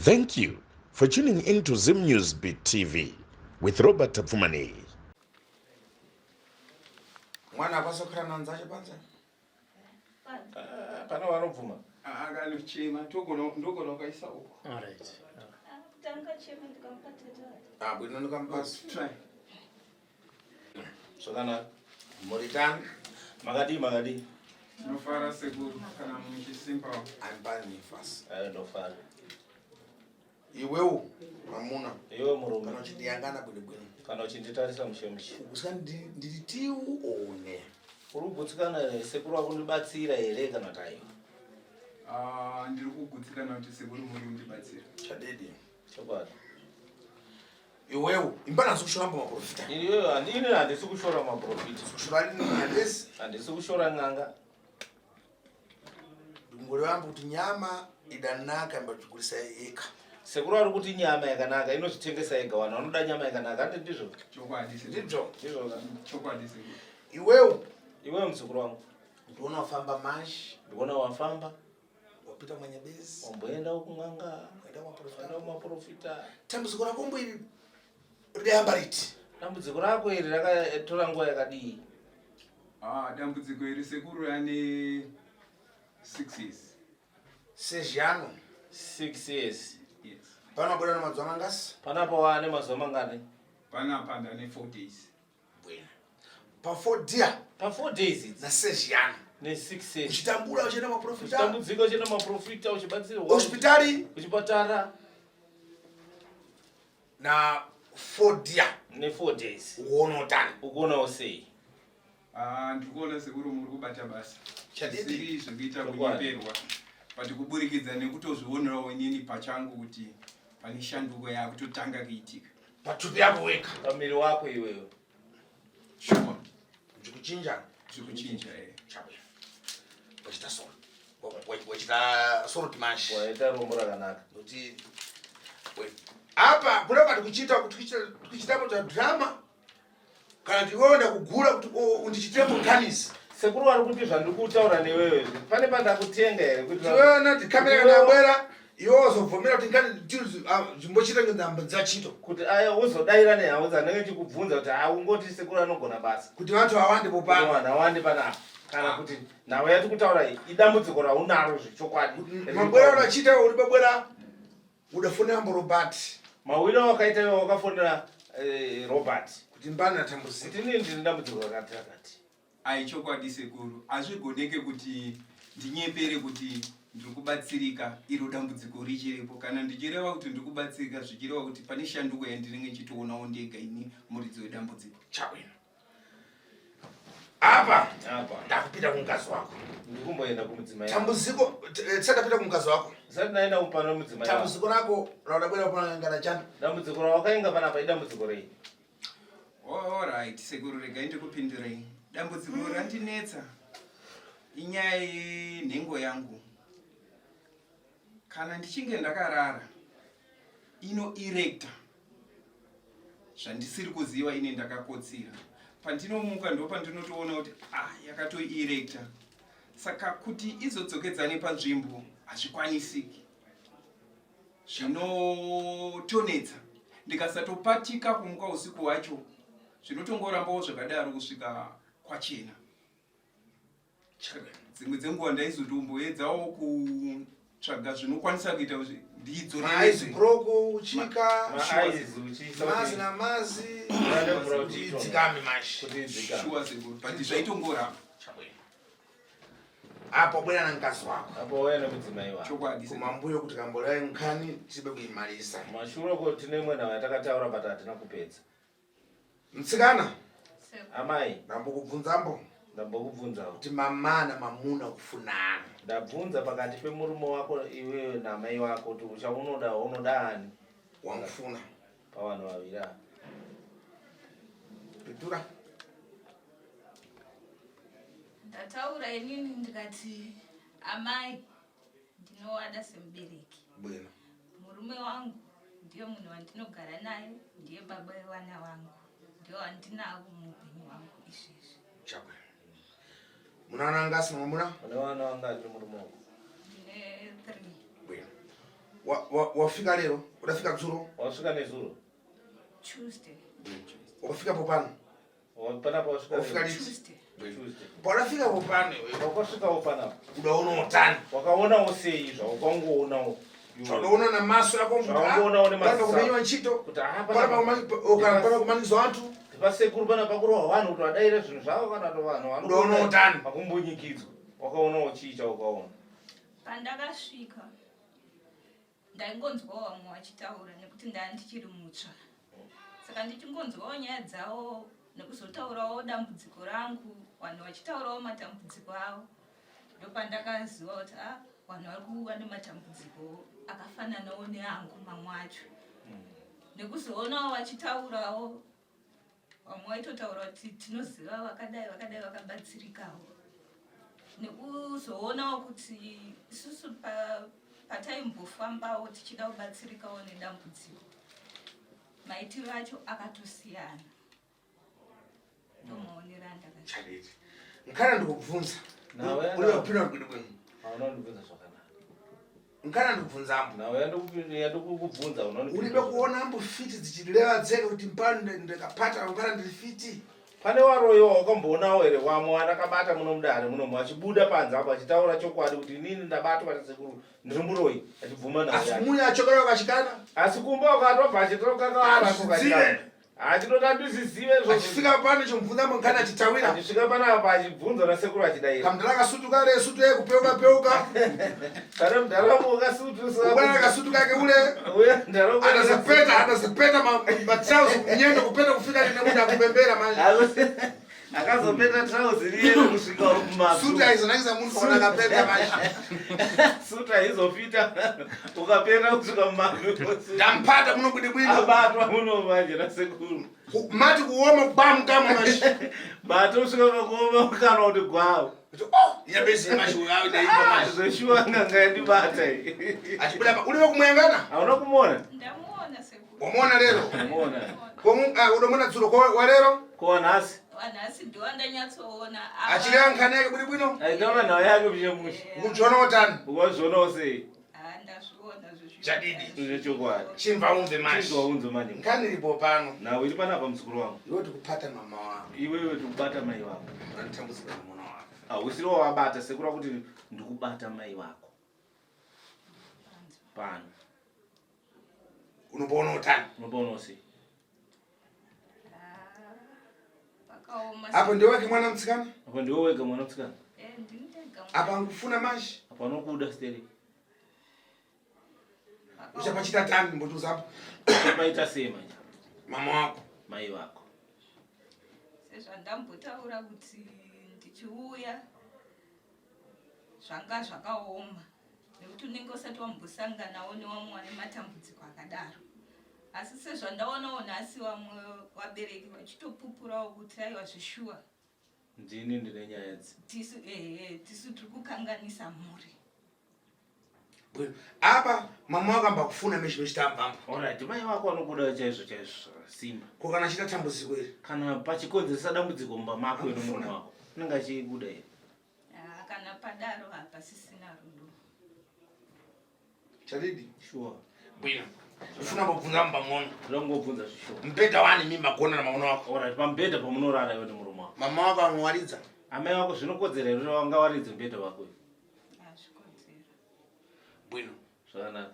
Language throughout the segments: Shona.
Thank you for tuning into Zim News Beat TV with Robert Tapfumani. Mwana kwasokhala nanzache panza. Pana wanopfuma. Akaluchema ndogona kaisa uko. All right. Tanga chema ndikampatata. Bwino ndikampasa. Try. Sokana Moritan magadi. Nofara seguro kana mchisimpa. ambani fast. No fara. Iwewe mamuna. Iwe murume. Kana chidiyangana bwino. Kana uchinditarisa mushemshi. Usandi ndiritiu one. Urugutsikana sekuru akunibatsira here kana tayo. Ndiri kugutsikana kuti sekuru muri undibatsira. Chadedi. Chokwadi. Iwewe imbana sokushora maprofita. Iwewe handisi kushora maprofita. Kushora ndezi. Handisi kushora nganga. Ngole wangu kuti nyama idanaka mbachukulisa eka. Sekuru ari kuti nyama yakanaka inozvitengesa yega wana unoda nyama yakanaka ande ndizvo. Chokwadi Ndizvo. Chokwadi sekuru. Iwewe msekuru wangu. Ndiona wafamba mashi. Ndiona wafamba. Wapita mwenye bezi. Wamboenda ukunganga. Wenda maprofita. Tambudziko rako mbiri riyamba riti. Dambudziko rako iri rakatora nguva yakadii? Dambudziko iri sekuru rane 6 years. Sejano. 6 years. Yes. Panabwera na mazuva mangasi? Panapo wane mazuva mangani? Panapa ndane 4 days. Bwino. Pa 4 dia. Pa 4 days idzi. Na sejano. Ne 6 years. Uchitambula uchena maprofita. Dambudziko uchena maprofita uchibatsira. Hospitali. Kuchipatara. Na 4 dia. Ne 4 days. Uono utani. Ukuona usei. Ndikuona sekuru muri kubata basa. Chadidi. Siri zvikuita kunyeperwa. Pati kuburikidza nekutozvionerawo inini pachangu kuti pane shanduko yakutotanga kuitika. Patupi yako weka. Pamiri wako iwewe. Sure. Ndikuchinja. Zvikuchinja Chabwe. Wachita solo. Wachita solo timashi. Waita rombo rakanaka. Kuti apa kuda kuti kuchita kuti drama kana ndiona kugura kuti undichitire mukanisi. Sekuru ari kuti zvandikutaura newewe. Pane pandakutenga here kuti tiona ndikamera kana bwera iwo zovomera kuti ngani zvimbochita ngamba dzachito. Kuti aya uzodaira nehawo dzanenge chikubvunza kuti ungoti sekuru anogona basa. Kuti vantu awande popana. Vantu awande panapa. Kana kuti nawe yati kutaura idambudziko raunaro zvechokwadi. Mabwera unachita uri babwera udafuna ambo Robert. Mawira wakaita iwe wakafonera Robert. Kuti mbana tambudziko. Kuti nini ndine dambudziko rakati. Chokwadi sekuru. Azvigoneke kuti ndinyepere kuti ndiri kubatsirika iro dambudziko richiripo kana ndichireva kuti ndiri kubatsirika zvichireva kuti pane shanduko yandinenge nchitoonawo ndega ini muridzi wedambudziko. Chabwino. Apa ndakupita kungazi wako. Ndikumboenda kumudzimai. Tambudziko tsakapita kungazi wako. Zati naenda kupano mudzimai. Tambudziko rako raudabwera pana ngana chana. Dambudziko rawakainga panapa idambudziko rei. All right sekuru regai ndikupindurei. Dambudziko randinetsa inyaya yenhengo yangu. Kana ndichinge ndakarara ino erector zvandisiri kuziva ine ndakakotsira. Pandinomuka ndo pandinotoona kuti yakato erector. Saka kuti izodzokedzane panzvimbo hazvikwanisiki. Zvinotonetsa. Ndikasatopatika kumuka usiku wacho zvinotongorambawo zvakadaro kusvika kwachena. Dzimwe dzenguva ndaizotomboedzawo kutsvaga zvinokwanisa kuita kuti Maizi broko uchika. Mazi na mazi. Dzikame mashi. Shuwa sekuru. Pati zvaitongoramba. Apo bwera na nkazi wako. Apo wena mudzimai wako. Chokwadi kumambuyo kuti kambolai nkhani tibe kuimalisa. Mashuro kuti nemwena watakataura pata atina kupedza. Mtsikana. Amai. Ndambokubvunzambo. Ndambokubvunza kuti mama na mamuna kufunana. Ndabvunza pakati pemurume wako iwewe na mai wako kuti unoda ani wamufuna pavanhu vaviri. Pitura. Ndataura inini ndikati amai ndinowada semubereki. Bwino. Murume wangu ndiye munhu wandinogara naye, ndiye baba vevana vangu, ndiye wandinawo muupenyu wangu izvezvi. Chabwe. Munana ngasi mwamuna? Mune vana vangati murume wangu? Ndine 3. Bwino. wafika lero udafika dzulo wasvika nezuro Tuesday. wafika popano panapo wafika wasvika liti Tuesday. paudafika popano wakasvikawo panapo udaona utani wakaonawo sei zvaukangoonawo udaona na maso yako Zvaungoona nemaziso kumenywa ntchito kuti apa pana kumaniza wanthu pasekuru pana pakurohwa vanhu kuti vadaire zvinhu zvavo kana to vanhu udaona utani vakumbunyikidzwa wakaonawo chii chaukaona Pandakasvika ndaingonzwawo vamwe vachitaura nekuti ndanga ndichiri mutsva. Saka ndichingonzwawo nyaya dzavo nekuzotaurawo dambudziko rangu, vanhu vachitaurawo matambudziko avo. Ndopandakaziva kuti vanhu vari kuva nematambudziko akafananawo neangu mamwe acho. Nekuzoonawo vachitaurawo vamwe vaitotaura kuti tinoziva vakadai vakadai vakabatsirikawo. Nekuzoonawo kuti isusu pataimbofambawo tichida kubatsirikawo nedambudziko, maitiro acho akatosiyana. Ndomaonera chaditi nkana ndikubvunza unopinda kuti kwenu aunondibvunza zvakanaka nkana ndikubvunzambo nawe yandokukubvunza ulibe kuona ambo fiti dzichilevadzeka kuti mpano ndikapata nkana ndiri fiti pane waroyo wakamboonawo here wamwe andakabata muno mudare muno achibuda panze apo achitaura chokwadi kuti inini ndabatwa nasekuru ndiri muroyi achibvuma naye asi muni achokerewa kachikana asi kumba ukatobva achitokakaaachitoti andisizive achifika pano chomubvunzambo nkana achitawira achisvika panapa achibvunzwa nasekuru achidaira kamudala kasutu kale sutu yekupeuka peuka kana mudharamu ubwana kasutu kake ule anazipeta matrauzi kunyendo kupeta kufika nemuda kupembera manje akazopeta trauzi riyene kusvika sutu aizonakisa munhu kana akapeta manje sutu aizopita ukapenda kusvika mumanu ndampata muno kuti bwino abatwa muno manje nasekuru mati kuoma bam kama manje bato usvika pakuoma ukana kuti gwawo yabese mashu yawo daipa manje zveshuwa nganga yandibata achibuda pa uliwe kumuyangana hauna kumona ndamuona sekuru. wamona lero mona udomona dzulo kwa lero konhasi Wanhasi ndowandanyatsoona achiliyankha neke kuti bwino aitaura nhayo yake mshemusha ukuchiona utani ukazvionawo sei ndazviona chadidi zvechokwadi chimva umve manje chizwaunzo manje nkani ilipo pano nawe iri panapa muzukuru wangu iwe tikupata mama wako iwewe tikubata mai wako unanditambuzika mwana wako hausiriwo wabata sekura kuti ndikubata mai wako pano unomboona utani unomboonawo sei apo ndiweke mwana mtsikana apo ndiwe wega mwana mtsikana apa angufuna manje apo anokuda steri uchapachita tani mbotiuzapo paita sei manje mama wako mai wako sezvandambotaura kuti ndichiuya zvanga zvakaoma nekuti unenge usati wambosanganawo newamwe wane matambudziko akadaro. Asi sezvandaonawo nhasi vamwe vabereki vachitopupurawo kuti aiwa zvishuwa ndini ndine nyaya idzi tisu tiri kukanganisa mhuri. apa mama wako ambakufuna mechitambamba alright mai wako anokuda chaizvo chaizvo simba ko kana achita tambudziko iri kana pachikonzeresa dambudziko mumba mako inomunhu wako unenge achibuda here Kana padaro apa sisina rudo. chadidi sure bwino ufuna mbobvunza mbamwono ndangobvunza zvishuwa mbedha wani mimi magona na maono wako alright pambedha pamunorara iwe nemurume wako mama wako anowaridza amai wako zvinokodzera here wangawaridze mbedha wako Azvikodzera. bwino zvakanaka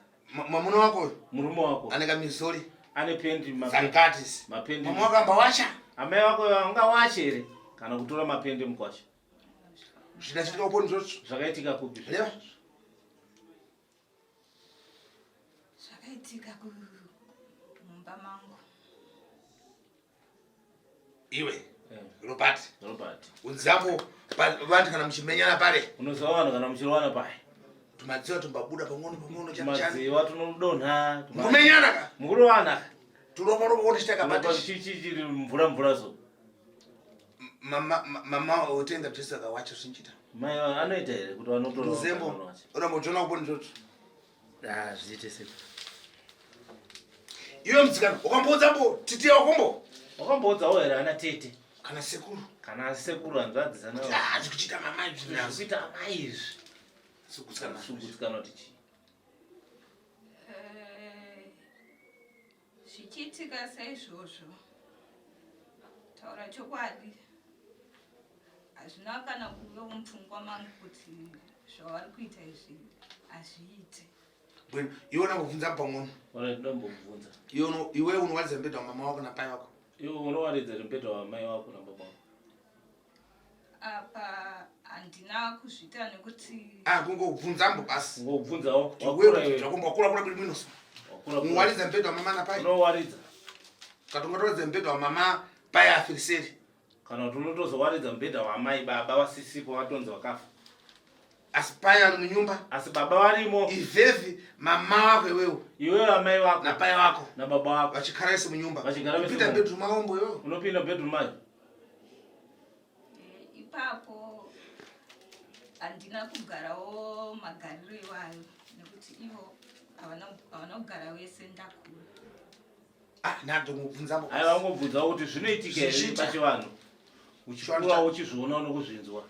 mamono wako murume wako ane kamizori ane pendi zankatis mapendi mama wako ambawacha amai wako wangawache here kana kutora mapendi mukwasha zvinachitika uponi zvocho zvakaitika kupi leva Zvakaitika mumba mangu. iwe Robert Robert unzapo vantu kana muchimenyana pale unoziva vanhu kana muchirwana paye tumadziwa tumbabuda pang'ono tumadziwa tunodonha mumenyana ka mukurowana turopa kuti chitakabata chichiri mvura zo mama otenga tesa kawacha sinchita mai anoita here kuti vanotora muzembo unombotiona kuponi zvoto zviite sei iwe mtsikana ukamboudzapo titi wakombo wakamboudzawo here ana tete kana sekuru kana sekuru hanzvadzisana zvikuchita mamai zvikuita amai izvi sugutsikana sugutsikana kuti chii zvichiitika saizvozvo taura chokwadi hazvina kana kuvewo mupfungwa mangu kuti zvavari kuita izvi hazviite. Bwino, iwe unambobvunza pamwono. Ndambobvunza. Iwe unowaridza mubhedha wamama wako napai wako? Iwe unowaridza mubhedha wamai wako nababa wako? Apa handina kuzviita nekuti kungobvunzambo basi. Ngobvunzawo. Wakura bwino mwinoso. Unowaridza mubhedha wamama napai? Unowaridza. Katongotowaridza mubhedha wamama pai afiriseri. Kana kuti unotozowaridza mubhedha wamai baba wasisipo watonzi wakafa. Asi pai ari munyumba? Asi baba varimo. Ivhevi mama wako iwewe amai wako napai wako nababa wako vachigara vese munyumba. Unopinda bedroom maombo iwewe? Unopinda bedroom mayo? Ipapo handina kugarawo magariro iwayo nekuti ivo havana kugara wese ndakura. Ndangobvunzambo. Aiwa wangobvunzawo kuti zvinoitika here pachivanhu uchikura uchizviona nokuzvinzwa?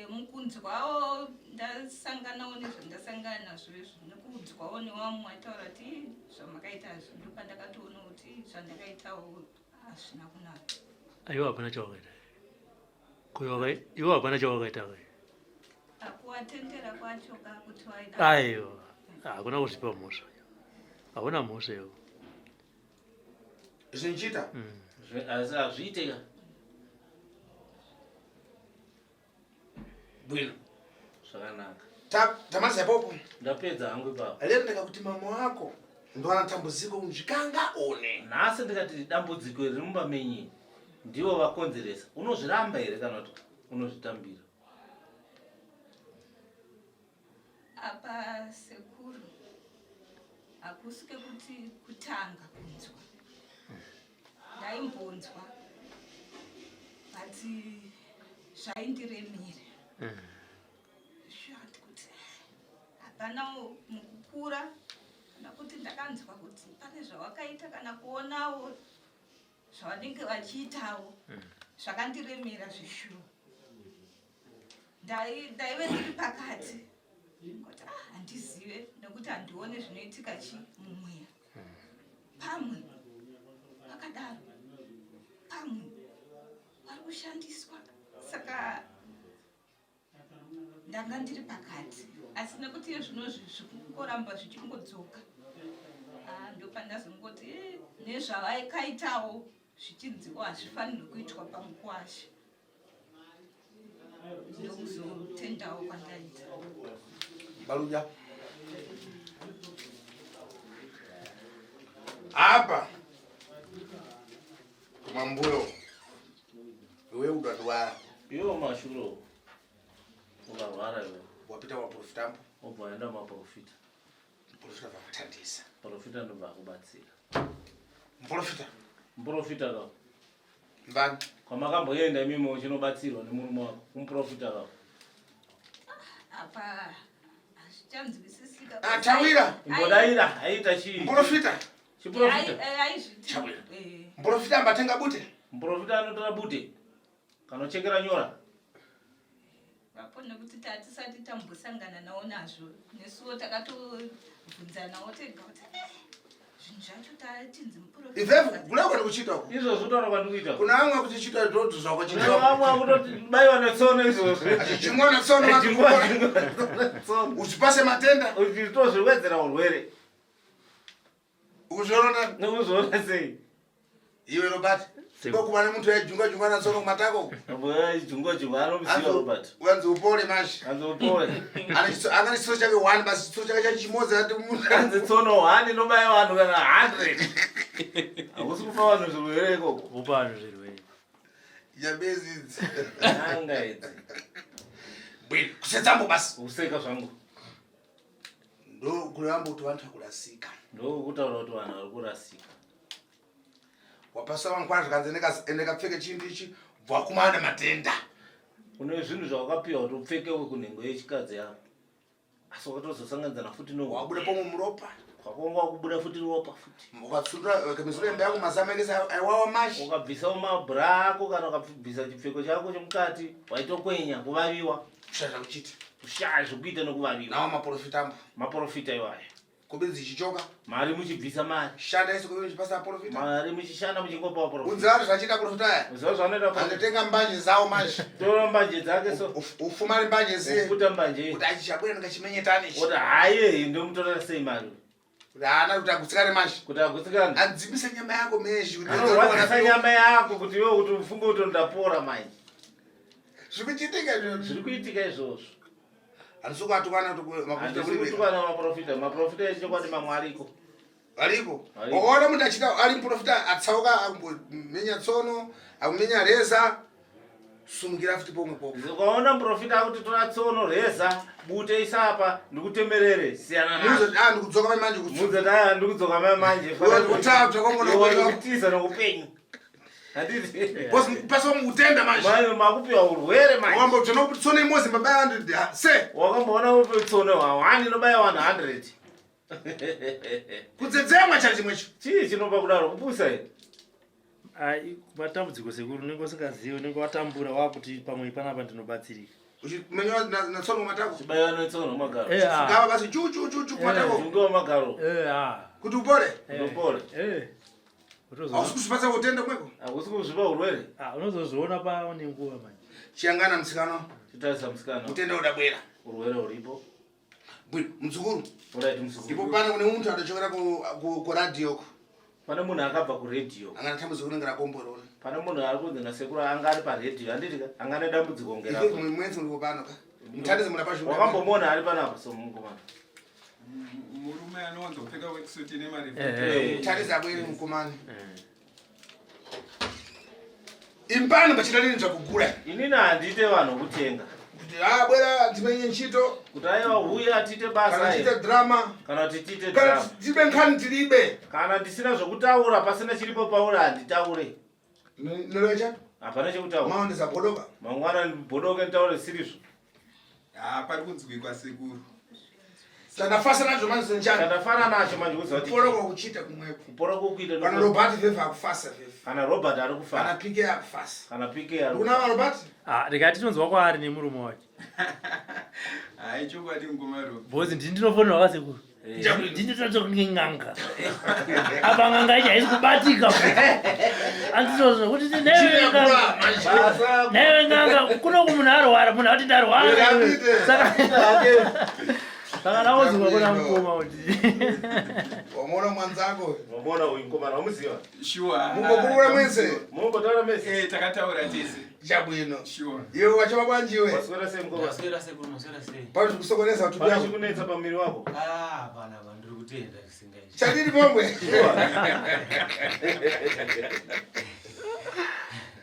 Mukunzwawo ndasanganawo nezvandasangana nazvo izvo nekuudzwawo nevamwe ataura kuti zvamakaita hazvo ndopandakatoona kuti zvandakaitawo hazvina kunaka. Aiwa hapana chawakaita. Iwo hapana chawakaita. Akuwatendera kwacho kakuti waida. Aiwa. Hakuna kuzvipa mhosva. Hauna mhosva iwo. Zvinchita? Asi hazviitika. Bwino. Zvakanaka. Tamaliza ipopo? Ndapedza hangu ipapo. Lero ndikakuti mama wako ndo ana tambudziko unzvikanga one. Nhasi ndikati dambudziko riri mumba menyu ndivo vakonzeresa. Unozviramba here kana kuti unozvitambira? Apa sekuru hakusike kuti kutanga kunzwa. Ndaimbonzwa bati zvaindiremere. Zvati kuti hapana mukukura nakuti ndakanzwa kuti pane zvawakaita kana kuonawo zvavanenge vachiitawo zvakandiremera zvishuru. Ndaive ndiri pakati kuti handizive nekuti handione zvinoitika chi mumweya. Pamwe vakadaro, pamwe vari kushandiswa, saka ndanga ndiri pakati. Asi nekuti zvinozvi zvikungoramba zvichingodzoka, ndopandazongoti nezvavakaitawo zvichinziwa hazvifanirwi kuitwa paMukwasha. Ndokuzotendawo kwandaita. Baluja. Apa kumambuyo iwe udadwara. Iwo mashuro ukarwara iwe wapita maprofitambo obva waenda maprofita. Muprofita vakatandisa. Profita ndobva akubatsira. Muprofita ka mbani kwamakamboenda imimi uchinobatsirwa nemurume wako kumuprofita ka Apa hazvichanzwisisika. Tawira. Imbodaira aita chii? Muprofita. Chiprofita. Tawira. Muprofita ambatenga bute. Muprofita anotora bute kanochekera nyora. Vapone kuti tatisati tambosangana nawo nazvo nesuwo takatobvunzanawo tega kuti zvinhu zvacho tatinzi muprofita. Ivhevu kulekwa nekuchita uko. Izvozvo taura kwandikuita. Kuna amwe kuti chita ndodzi zvako chita. Vamwe akutoti baiwa netsono izvozvo. Achingona tsono. Uchipase matenda. Uchitozviwedzera urwere. Ukuzviona? Nekuzviona sei? Iwe Robert. Kuba nemuntu yajunga na tsono kumatako. Jungwa anomisiwa Robert. Wanze upole mashi. Wanze upole. Ana chiso chake 1 basi chiso chake chachimodzi ati muntu. Wanze tsono 1 inobaya vanhu kana 100. Akusi kupa vanhu zvirwere ikoko. Kupa vanhu zvirwere. Yabezidzi. Nanga idzi. Bwino kusetsambo basi. Useka zvangu. Ndo kurambo kuti vantu vakurasika. Ndo kutaura kuti vanhu vari kurasika. Wapasa vankwazva kanze ndekapfeke chinhu ichi bvakumana matenda. Kune zvinhu zvawakapiwa kuti upfekewo kunhengo yechikadzi yako. Asi wakatozosanganidzana futi no. Wabuda pomwe muropa. Kwakonga kubuda futi ropa futi. Ukatsunda kamisura yako mazamekesa aiwawa mashi. Ukabvisa mabhra ako kana ukabvisa chipfeko chako chemukati waitokwenya kuvaviwa. Kushaya kuchita. Kushaya zvekuita nokuvaviwa. Nawo maprofitambo. Maprofita iwayo. kobe zichichoka mari muchibvisa mari shanda isi kobe muchipasa profita mari muchishanda muchingopa profita unzari zvachita profita uziva zvanoita andotenga mbanje zawo manje tora mbanje dzake so ufumari mbanje ziye ufuta mbanje kuti achishabwera ndingachimenyetani kuti haye ndomutora sei mari kuti haana kuti agutsikane manje kuti agutsikane adzimise nyama yako mezhi anorwadzisa nyama yako kuti iwe kuti ufunge kuti ndapora manje zvikuchitika izvozvo zviri kuitika izvozvo handisikuatukana kutukana maprofita echokwadi mamwe ariko wakaona munhu achida ari muprofita atsauka akumenya tsono akumenya reza sumukira futi pomwe popo ukaona muprofita akuti tora tsono reza bute isapa ndikutemerere siyana nazo ndikudzoka manje muzoti aya ndikudzoka manje kutiza nokupenyu pasi mutenda manje makupiwa urwere manje utona kuti tsono imozi mabaya 100 se wakamboona upe tsono 1 inobaya 100 kudzedzemwa chali chimwecho chii chinopa kudaro kupusa here ai matambudziko sekuru unenge usingazivi unenge watambura wakuti pamwe panapa ndinobatsirika uchimenyewa natsono matako chibayiwa netsono magaro gava basi chuchuchuchu kumatako ungewa magaro kuti upole upole hausi kuzvipatsa kutenda mweko hausi kuzvipa urwere unozozviona paone nguva manje chiyangana musikano chitarisa musikano utenda udabwera urwere uripo mudzukuru muzukuru ipo pane kune muntu adachokera kuradhioko pane munhu akabva kuredhiyo angana tambudziko kunengera komborona pane munhu ari kunzi nasekuru anga ari paredhiyo handitika angane dambudziko ngerapo mwedzi uri kupano ka muthandizi muna pazvino wakambomona ari panapa somukomana murume anowanzopfeka wekisuti nemari muthandizi abwere mukomani impano pachita lini zvakugura inini handiite vanhu kutenga kuti bwera ndimenye ntchito kuti aiwa huye atite basa kana tiite drama kana kuti tiite kana drama tibe nkhani tilibe kana ndisina zvokutaura pasina chiripo pauri handitaure nolocha hapana chekutaura maondesa bhodoka mangwana bhodoke nditaure sirizvo pari kunzwikwa sekuru chandafasa nacho manje senjani chandafana nacho manje kuziva kuti kuporoka kuchita kumwepo kuporoka kuita kana Robert vefa akufasa vefa kana Robert ari kufara kana PK akufasa kana PK ari kuna Robert ndikati tinonzwa kwaari nemurume wake hai chokwadi ngomaro bhozi ndinofonera wakasekuru ndinitotokunenganga apa nganga ichi haisi kubatika anditozo kuti newe nganga kuno kumunhu arwara munhu ati ndarwara saka nawoziwa kuna mukoma kuti wamona mwanzako wamona uyu mukomana wamuziva sure mumbokurura mwese mumbotaura mese takataura tese chabwino sure iwe wachava bwanjiwe waswera sei mukoma waswera sekuru noswera sei pari kusokonesa kuti pana chikunetsa pamiri wako pana ndiri kutenda chisingaiti chadini pomwe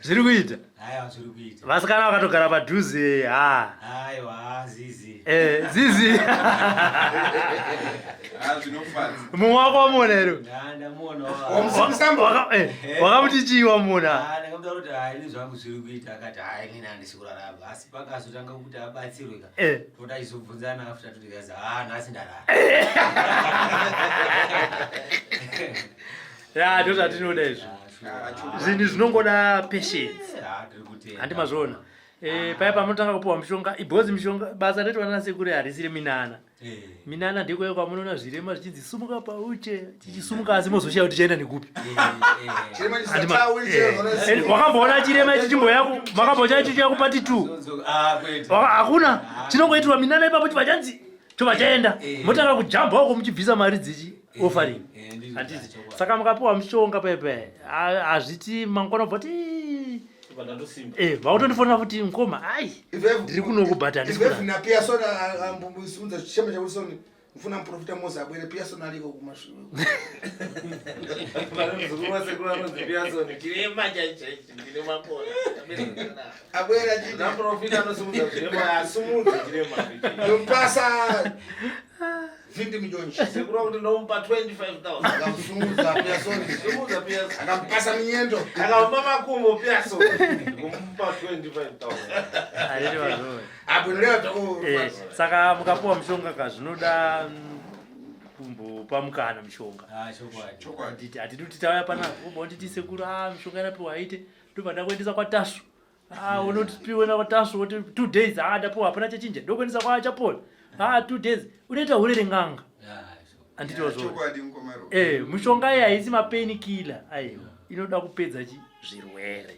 zviri kuita aiwa zviri kuita vasikana vakatogara padhuze aiwa zizi zizi zvinofadza mumwe wako wamona ero ndamuona wakamuti chii wamona ndakamuta kuti ini zvangu zviri kuita akati ini handisi kurarama asi pakazotanga kuti abatsirwe toda achizobvunzana after totikazi nhasi ndarara ndozvatinoda izvo zvinhu zvinongoda patience handi mazviona paya pamunotanga kupiwa mishonga ibhozi mishonga basa retowana nasekuru harisiri minana ndikweyo kwamunoona zvirema zvichinzi sumuka pauche tichisumuka asi mozoshiya kuti chaenda nekupi wakamboona chirema ichi chimboya makambocha ichi chakupati 2 hakuna chinongoitirwa minana ipapo chibva chanzi chobva chaenda motanga kujamba wako muchibvisa mari dzichi offering hatizi saka mukapiwa mishonga pepe hazviti mangwana bva ti vautondifonera kuti mukoma ai ndiri kunokubhatanisona piasona ambumbuisunza chishema chakurisoni mfuna muprofita moza abwere piasona aliko kumashure abwere nompasa 50 milioni sekuru kuti ndomupa 25,000 akamsumuza piasoni akampasa minyendo akampa makumbo piasoni kumupa 25,000 abwinolewa tako saka mukapiwa mishonga kazvinoda kumbopa mukana mishonga hatidi kuti tauya panapa ubva unditi sekuru mishonga inapiwa haite ndobva ndakuendesa kwatasu unotipiwena kwatasu woti 2 days ndapiwa hapana chachinja ndokuendesa kwachapona 2 days unoita urere nganga anditiwa zvona chokwadi mukomaro mishonga iyi haisi mapainkiller aiwa inoda kupedza zvirwere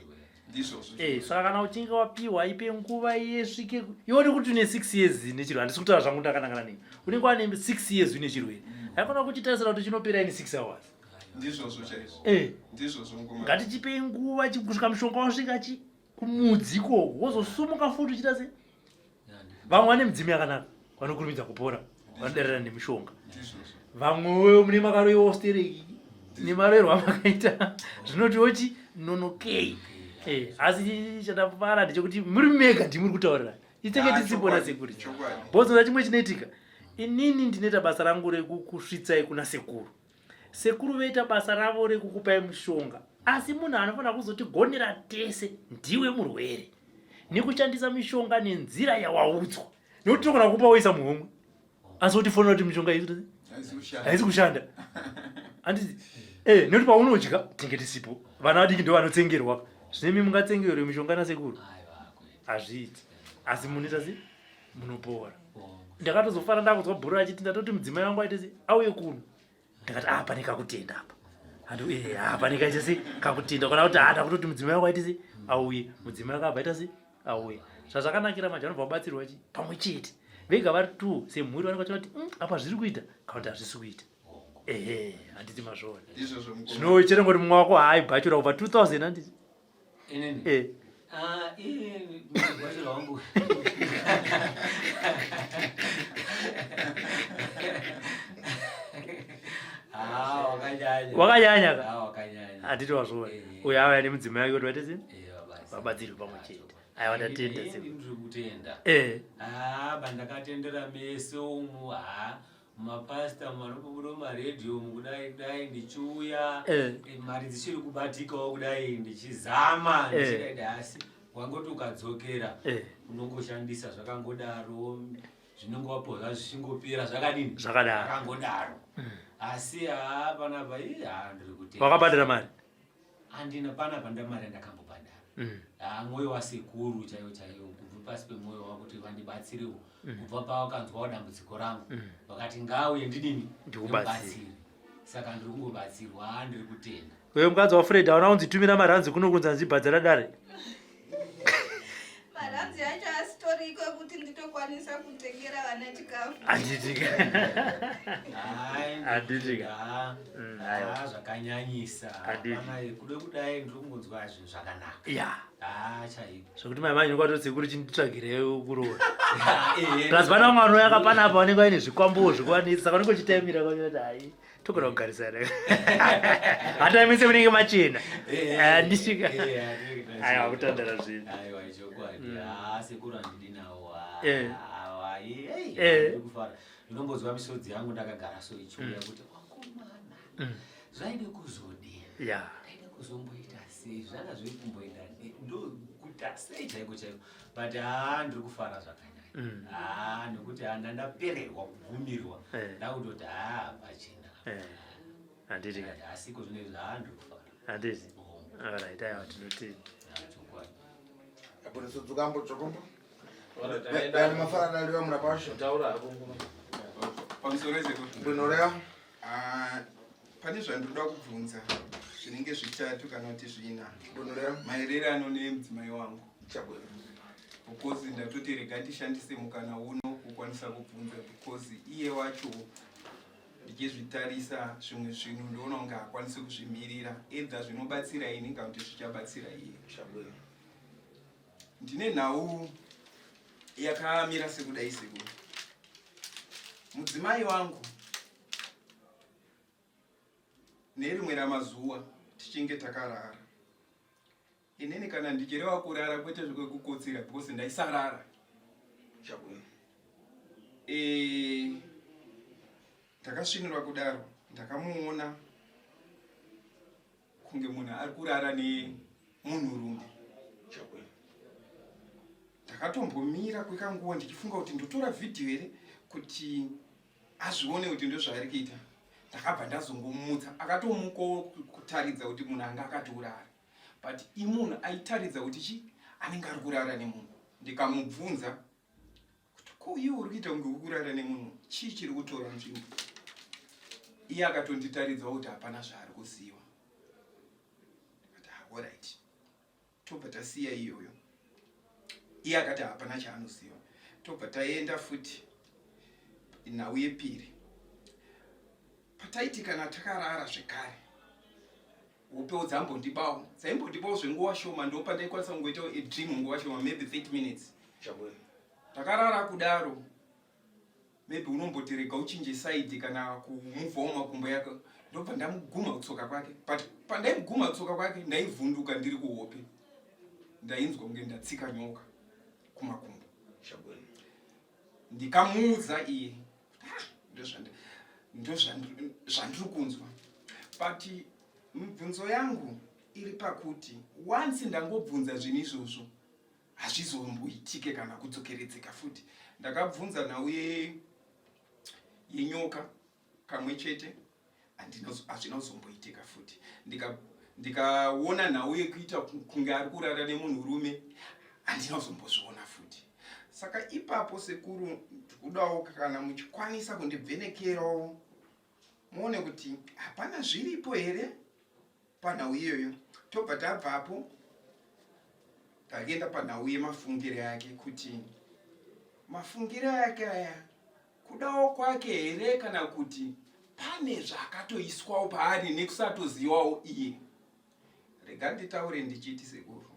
ndizvozvo saka kana uchinge wapiwa ipe nguva yesvike ione kuti une 6 years nechirwere handisi kutaura zvangu ndakanangana nei unenge wane 6 years une chirwere haikona kuchitarisira kuti chinopera ini 6 hours ndizvozvo chaizvo ndizvozvo mukomaro ngatichipe nguva kusvika mushonga wasvika kumudziko wozosumuka futi uchita se vamwe vane midzimu yakanaka vanokurumidza kupora vanodarana nemishonga vamwewo mune makaroiwa ostereki nemaroerwa makaita zvinotiwo nonokei asi chandafara ndechekuti muri mega ndimuri kutaurira itenge tisipona sekuri bhozoda chimwe chinoitika inini ndinoita basa rangu rekukusvitsai kuna sekuru voita basa ravo rekukupai mishonga asi munhu anofanira kuzotigonera tese ndiwe murwere nekushandisa mishonga nenzira yawaudzwa nekuti tokona kupa woisa muhomwe asi wotifonera kuti mishonga haisi kushanda handiti nekuti paunodya tinge tisipo vana vadiki ndo vanotsengerwa zvinemi mungatsengerwe mishonga nasekuru hazviiti asi munoita se munopora ndakatozofara ndakunzwa bhuru achiti ndatoti mudzimai wangu aite se auye kuno ndakati pane kakutenda apa pane kaita se kakutenda kana kuti hada kutoti mudzimai wangu aite se auye mudzimai wako abva aita se auye zvazvakanakira manje vanobva vabatsirwa pamwe chete vega vari 2 semhuri vanokatira kuti apa zviri kuita kana kuti hazvisi kuita handiti mazvona zvino cherengoti mumwe wako haaibhachura kubva 2000 handiti bachura wangu wakanyanya handiti wazvona uyo avaya nemudzimai wake kuti vatese vabatsirwe pamwe chete aiwa ndatenda sekutenda bandakatendera mese umu mapasta manopobuda maredhiyo kudai ndichiuya mari dzichiri kubatikawo kudai ndichizama ndichikaida asi wangoti ukadzokera unongoshandisa zvakangodaro zvinenge wapodza zvichingopera zvakadini zvakangodaro asi panapa ndiri kutenda wakabhadhara mari handina panapa ndamari andakambobhadhara mwoyo wasekuru chaiwo kubva pasi pemwoyo wako kuti vandibatsirewo kubva pawakanzwawo dambudziko rangu vakati ngauye ndidini ndikubatsire saka ndiri kungobatsirwa ndiri kutenda wewe mukadzi wafred hauna kunzitumira maranzi kuno kunzi anzibhadzara dare maranzi acho asitoriko kuti nditokwanisa kutengera vana chikafu handitika zvakanyanyisa kude kudai ndiri kungonzwa zvinhu zvakanaka chaipo zvokuti mai manyu kwatotse kuri chinditsvagirewo kuroora plus pana mwana yakapana apa vanenge vaine zvikwambuwo zvikwanisa saka unenge uchitaimira kwachoti hai tokona kugarisana hatamise munenge machena ndisvika aiwa kutandara zvinhu sekuru handidi nawo kufara ndinombozwa misodzi yangu ndakagara so ichiuya kuti wakomana zvaide kuzodini ndaide kuzomboita sei zvanga zviri kumboita ndokuta sei chaiko chaiko but ndiri kufara zvakanyanya nekuti ndandapererwa kubvumirwa ndakutoti pachena handiti asiko zvine ndiri kufara handiti alright aiwa tinotenda aponesodzukambo chokombo mafaradaliwa munapasha pamusoro ezekuti mbwinorea pane zvandoda kubvunza zvinenge 3 kana kuti 4 maererano nemudzimai wangu because ndatoti rega ndishandise mukana uno kukwanisa kubvunza because iye wacho ndichizvitarisa zvimwe zvinhu ndoona kunge hakwanisi kuzvimirira edza zvinobatsira ini kana kuti zvichabatsira iye ndine nhau yakamira sekudai sekuru mudzimai wangu nerimwe ramazuva tichinge takarara inini kana ndichireva kurara kwete zvekukotsira because ndaisarara ndakasvinirwa kudaro ndakamuona kunge munhu ari kurara nemunhurume ndakatombomira kwekanguva ndichifunga kuti ndotora vhidhiyo here kuti azvione kuti ndozvaari kuita ndakabva ndazongomutsa akatomukawo kutaridza kuti munhu anga akatourara but imunhu aitaridza kuti anenge ari kurara nemunhu ndikamubvunza kuti ko iwe uri kuita kunge uri kurara nemunhu chii chiri kutora nzvimbo iye akatonditaridza kuti hapana zvaari kuziva. Alright, tobva tasiya iyoyo. Iye akati hapana chaanoziva. Tobva taenda futi nhau yepiri. Pataiti kana takarara zvekare. Upewo dzambondibawo. Dzaimbondibawo zvenguva shoma ndopa ndaikwanisa kungoita a dream nguva shoma, maybe 30 minutes. Chabwera. Takarara kudaro. Maybe unombotereka uchinje side kana kumuvhawo makumbo yako. Ndobva ndamuguma kutsoka kwake. But pandaimuguma kutsoka kwake ndaivhunduka ndiri kuhope. Ndainzwa kunge ndatsika nyoka kumakumbo. Chabwera. Ndikamuudza iye. Ndo zvandiri kunzwa. But mibvunzo yangu iri pakuti once ndangobvunza zvinhu izvozvo hazvizomboitike kana kudzokeredzeka futi. Ndakabvunza nhau yenyoka kamwe chete hazvina kuzomboitika futi. Ndikaona nhau yekuita kunge ari kurara nemunhurume handina kuzombozviona futi. Saka ipapo sekuru ndikudawo kana muchikwanisa kundibvenekerawo muone kuti hapana zviripo here panhau iyoyo. Tobva tabvapo taenda panhau yemafungiro yake kuti mafungiro yake aya kudawo kwake here kana kuti pane zvakatoiswawo paari nekusatozivawo iye. Rega nditaure ndichiti sekuru.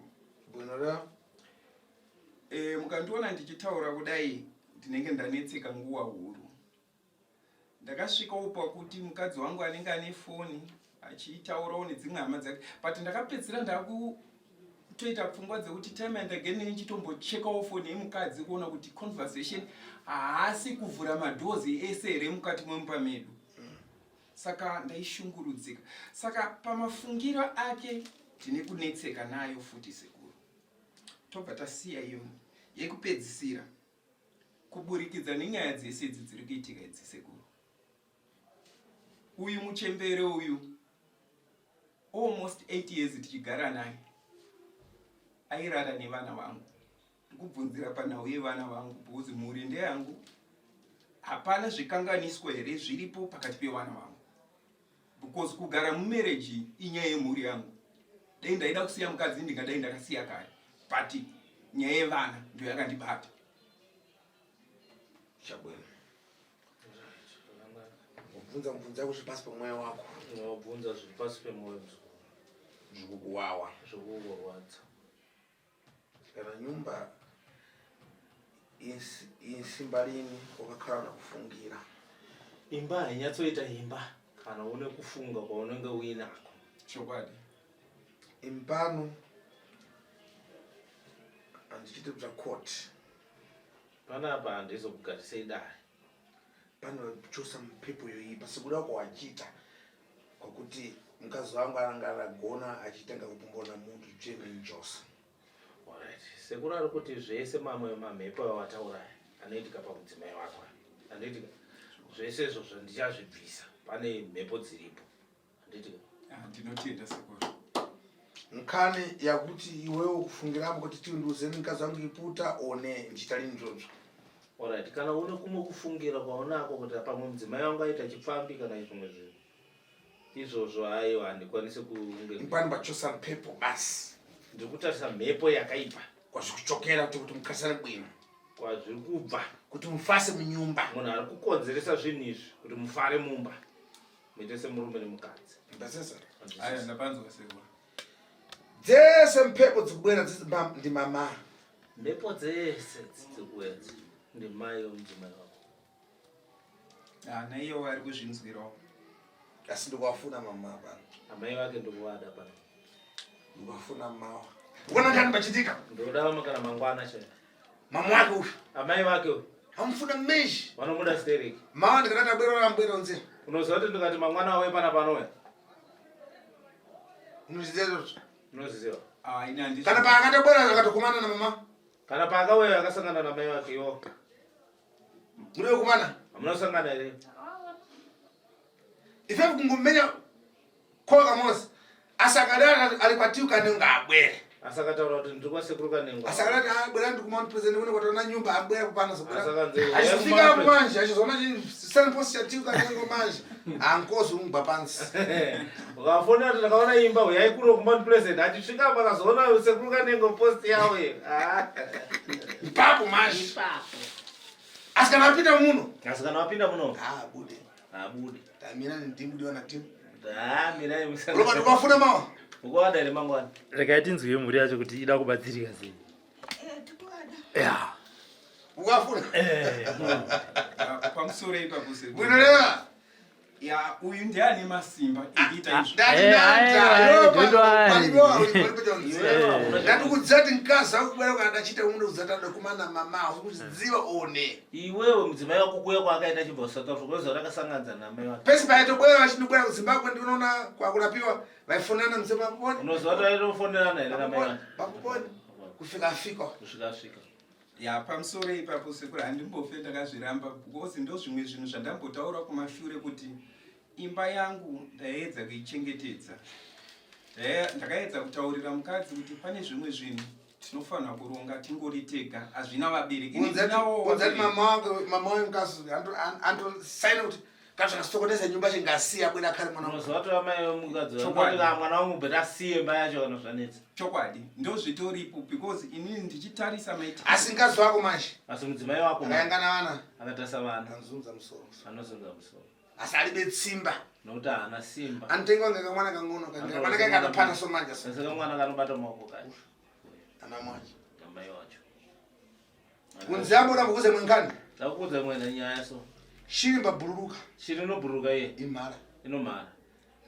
Bwinora. Mukandiona ndichitaura kudai ndinenge ndanetseka nguva huru. Ndakasvikawo pakuti mukadzi wangu anenge ane foni achitaurawo nedzimwe hama dzake, but ndakapedzisira ndakutoita pfungwa dzekuti time and again ndichitombochekawo foni yemukadzi kuona kuti conversation haasi kuvhura madhozi ese here mukati mwemumba medu. Saka ndaishungurudzika. Saka pamafungiro ake tine kunetseka nayo futi sekuru. Tobva tasiya iyo yekupedzisira kuburikidza nenyaya dzese dziri kuitika idzi sekuru. Uyu muchembere uyu almost 8 years tichigara naye airara nevana vangu. Ndikubvunzira panhau yevana vangu bhuzi mhuri ndeyangu, hapana zvikanganiswa here zviripo pakati pevana vangu. Because kugara mumarriage inyaya yemhuri yangu. Dai ndaida kusiya mukadzi ndingadai ndakasiya kare, but nyaya yevana ndio yakandibata. Chabwera. Mubvunza yako zviri pasi pemwoyo wako. Unobvunza zviri pasi pemwoyo zvikukuwawa. Zvikukurwadza. Kana nyumba yesimba rini wakakhala nakufungira. Imba hainyatsoita imba kana une kufunga kwaunenge uinako. Chokwadi. Impano andichite bva court. Panapa handizokugarisei dare. Panochosa mhepo yoipa sekuda kwawachita kwakuti mukadzi wangu ananga anagona achitanga kupombona muntu tsvene njosa. Alright. Sekuru ari kuti zvese mamwe mamhepo awataura anoitika pamudzimai wako. Anoitika zvese izvozvo ndichazvibvisa. Pane mhepo dziripo. Anoitika. Ndinotenda sekuru. Nkani yakuti iwewe kufungiramo kuti tinduze mukadzi wangu iputa one ndichitali njodzo. Alright, kana une kumwe kufungira kwaunako kuti pamwe mudzimai wangu aita chipfambi kana zvimwe zvinhu. Izvozvo aiwa handikwanisi kunge. Impano bachosa mhepo basi. Ndiri kutarisa mhepo yakaipa. Kwazvikuchokera kuti mukasane bwino. Kwazviri kubva kuti mufase munyumba. Munhu ari kukonzeresa zvinhu izvi kuti mufare mumba. Muite semurume nemukadzi. Ndasesa. Aya ndapanzwa sekuru. Dzese mhepo dzikubwera ndi mama. Mhepo dzese dzikubwera ndi mai womudzimai wako. Naiyo ari kuzvinzwirawo. Asi ndikuwafuna mama apa. Amai wake ndikuwada pana. Ndikuwafuna mawa. Uona ndani bachitika? Ndoda makana mangwana chero. Mama wake uyu. Amai wake uyu. Hamufuna mmeshi. Vanomuda stereki. Mawa ndikanata bwero rambwero nze. Unoziva kuti ndikati mangwana wawe pana panoya. Unoziva. Unoziva. Ina ndisi. Kana paakanda bwera akatokumana na mama. Kana paakauya akasangana na mai wake iwo. Muri kumana? Amunosangana here. Ife kungumenya koga mose. Asakadara alipatiu kanenga abwere. asakataura kuti ndiri kwasekuru Kanhengo asakati abwera ndi kumount president une kwatona nyumba abwera kupana zobwera Asakanze- achifika apo manje achizoona signpost ya tiwi Kanhengo manje ankozi umugwa pansi ukafonera kuti ndakaona imba uyai kuno kumount president achisvika apa akazoona sekuru Kanhengo post yawo ipapo manje asikana apinda muno asikana wapinda muno abude abude tamina ndimbudiwa na timu mina roba ndikafuna mawa ukawada ere mangwana regai tinzwe mhuri yacho kuti ida kubatsirika sei. Ya. ukafuna pamusoro ipapo sekuru bwinoleva ya uyu ndiye ane masimba ekuita izvo ndatikudzati mkazi akubwera ukadachita uno uzatada kumana mama ukuzidziva one iwewe mudzimai wako kuya kwaakaenda chibva South Africa unoziva rakasanganza namai wake pesi paitobwera vachindobwera kuzimbabwe ndinoona kwakurapiwa vaifonana mzima paponi unoziva kuti aitofonerana here namai wake paponi kufika afika kusvika asvika ya pamusoro ipapo sekuru handimbofe ndakazviramba because ndo zvimwe zvinhu zvandambotaura kumashure kuti imba yangu ndaedza kuichengetedza ndakaedza kutaurira mukadzi kuti pane zvimwe zvinhu tinofanira kuronga tingori tega hazvina vabereki unzati mama wemkazi andosaina kuti kana zvakasokonesa nyumba chingasiya bwera kare mwana unoziva kuti amai vemukadzi kuti mwana wangu bheta asiye imba yacho kana zvanetsa chokwadi ndo zvitoripo because inini ndichitarisa maitiro asi mkazi wako manje asi mudzimai wako akayangana vana akatarisa vana anozunza musoro anozunza musoro asi alibe tsimba nokuti haana simba anotenga kunge kamwana kang'ono kamwana kake kanopana somanja sese kamwana kanobata maoko kacho ana mwacho amai wacho kunzi amboda kukuze mwenkani takukudza mwena nyaya so shiri mbabhururuka shiri inobhururuka iye imhara inomhara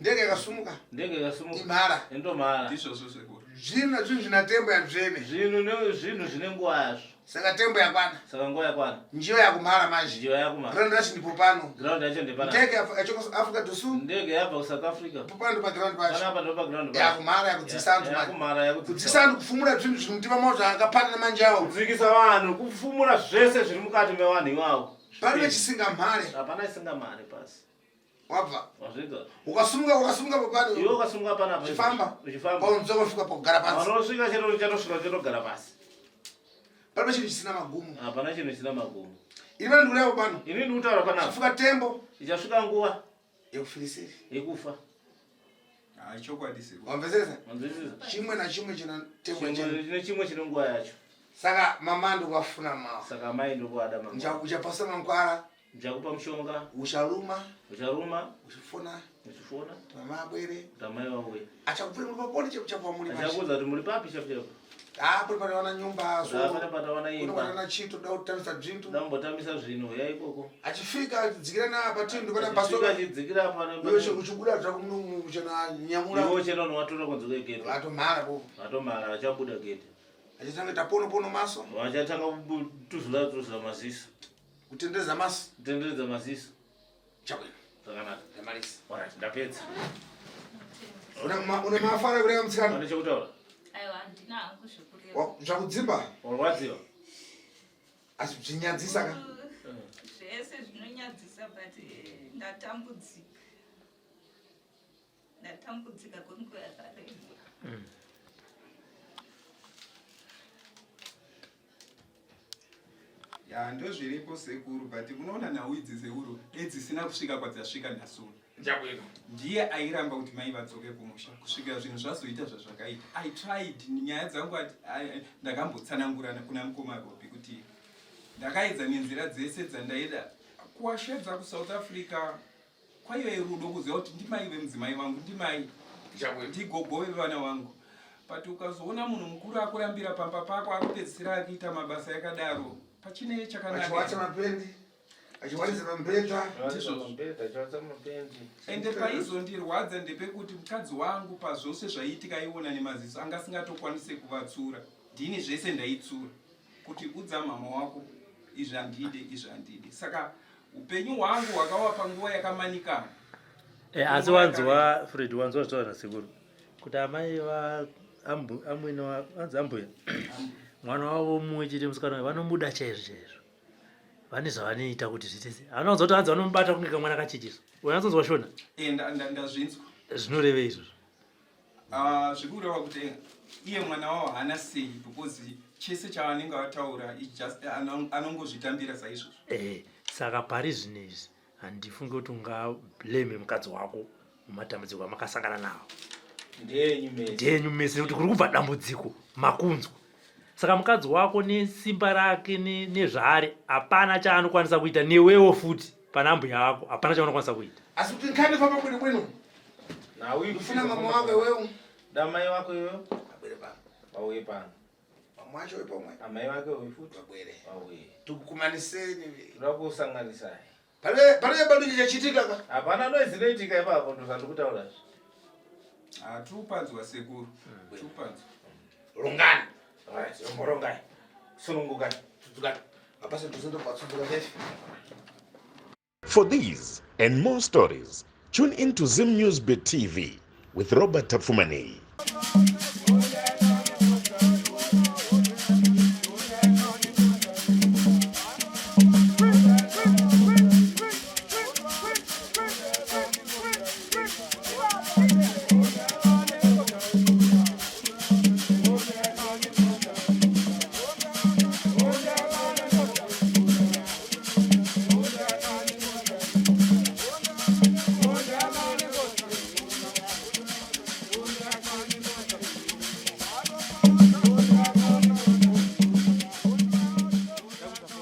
ndege yakasumuka ndege ikasumuka imhara indomhara ndizvozvo sekuru zvinhu nazvinhu zvina tembo yatsvene zvinhu zvine nguva yazvo saka tembo yakwana saka nguva yakwana njiyo yakumhara manje njiva yakumhara ground racho ndipo pano ground yacho ndepana ndege yachokuafrica dosu ndege yabva kuSouth Africa popano ndo paground pacho panapa ndo paground yakumhara yakudzisa antu manje yakumhara kudzisa antu kufumura zvinhu zviri mutima mao zvakapana namanje awo kudzikisa vanhu kufumura zvese zviri mukati mevanhu ivavo paribe chisingamhare hapana chisingamhare pasi wabva wazviga ukasumuka popano iwe ukasumuka panapa uchifamba uchifamba paunzoko ufika pogara pansi vanosvika chatosvika chatogara pasi paribe chinhu chisina magumo hapana chinhu chisina magumo ini pane ndikulayo pano ini ndikutaura panapa chifuka tembo ichasvika nguva yekufilisiri yekufa chokwadi sekuru wamvesesa wanzwisisa chimwe nachimwe china tembo chene chine chimwe chine nguva yacho saka mama ndikuwafuna mawa saka mai ndokuada mama uchapasa mankwara ndichakupa mushonga ucharuma ucharuma uchifona uchifona mama abwere kuti amai wawe achakubvira muri paponi chapuwa muri achakuudza kuti muri papi chapuchapu pari patawana nyumba pane patawana imba unowana chito da kutambisa bzvintu ndambotambisa zvinhu ya ikoko achifika achidzikira naapa tinhu ndipana Achifika pasoka achidzikira yoshe uchibuda zvakuchena nyamura iwo chena unowatora kunze kwegedhe atomhara popo atomhara achabuda gedhe achitanga tapono maso vachatanga kutuzula maziso kutendedza maso kutenderedza maziso chabwino zvakanaka ndamarisa orati ndapedza una mafara kureva mutsikana pane chekutaura aiwa handina hangu zvekureva zvakudzimba warwadziwa asi zvinyadzisa ka zvese zvinonyadzisa but ndatambudzika kwenguva yakareba ya ndozviripo sekuru but unoona nhau idzi seuru edzisina kusvika kwadzasvika nasoro chabwino ndiye airamba kuti mai vadzoke kumusha kusvika zvinhu zvazoita zvazvakaita I tried nyaya dzangu ndakambotsanangura kuna mukoma Robi kuti ndakaedza nenzira dzese dzandaida kuwashedza kuSouth Africa kwaive rudo kuziva kuti ndimai vemudzimai wangu ndimai ndigogo vevana vangu but ukazoona munhu mukuru akurambira pamba pako akupedzisira akiita mabasa yakadaro pachine chakanaka mapendi achiwanisa mambeta ende paizondirwadza ndepekuti mukadzi wangu pazvose zvaiitika aiona nemaziso anga asingatokwanise kuvatsura ndini zvese ndaitsura kuti udza mama wako izvi handide saka upenyu hwangu hwakawa panguva yakamanikana asi wanzwa Fred wanzwa zvitaura sekuru kuti amai amwene wanzi Ambuya mwana wavo mumwe chete musikana vanomuda chaizvo vane zvavanoita kuti zvitese anowanza kuti hanzi vanomubata kunge kamwana kachecheso unatsonzwa shona ndazvinzwa zvinoreve izvozvo zvikureva kuti iye mwana wavo haana sei because chese chavanenge vataura anongozvitambira saizvozvo. Saka pari zvinezvi handifunge kuti ungablame mukadzi wako mumatambudziko amakasangana nawo. Ndenyu mese kuti kuri kubva dambudziko makunzwa. Saka mukadzi wako nesimba rake nezvaari hapana chaanokwanisa kuita, newewo futi pana ambuya yako hapana chaanokwanisa kuita. Asi kuti nkhani papa bwino bwino. Nawe ufuna mama wako wewe. Damai wako wewe. Abwere pano. Pauye pano. Mwacho wewe pomwe. Amai wake wewe futi. Abwere. Pauye. Tukukumaniseni. Turakusanganisai. Pale bado chichitika ka. Hapana noizinoitika ipapo ndosandikutaura. Tupanzwa sekuru. Tupanzwa. Rongani. Right, morongai. Sunungukai. Tutukani. Apasa tuzondo patsunduka kefi. For these and more stories, tune in to Zim News TV with Robert Tafumani.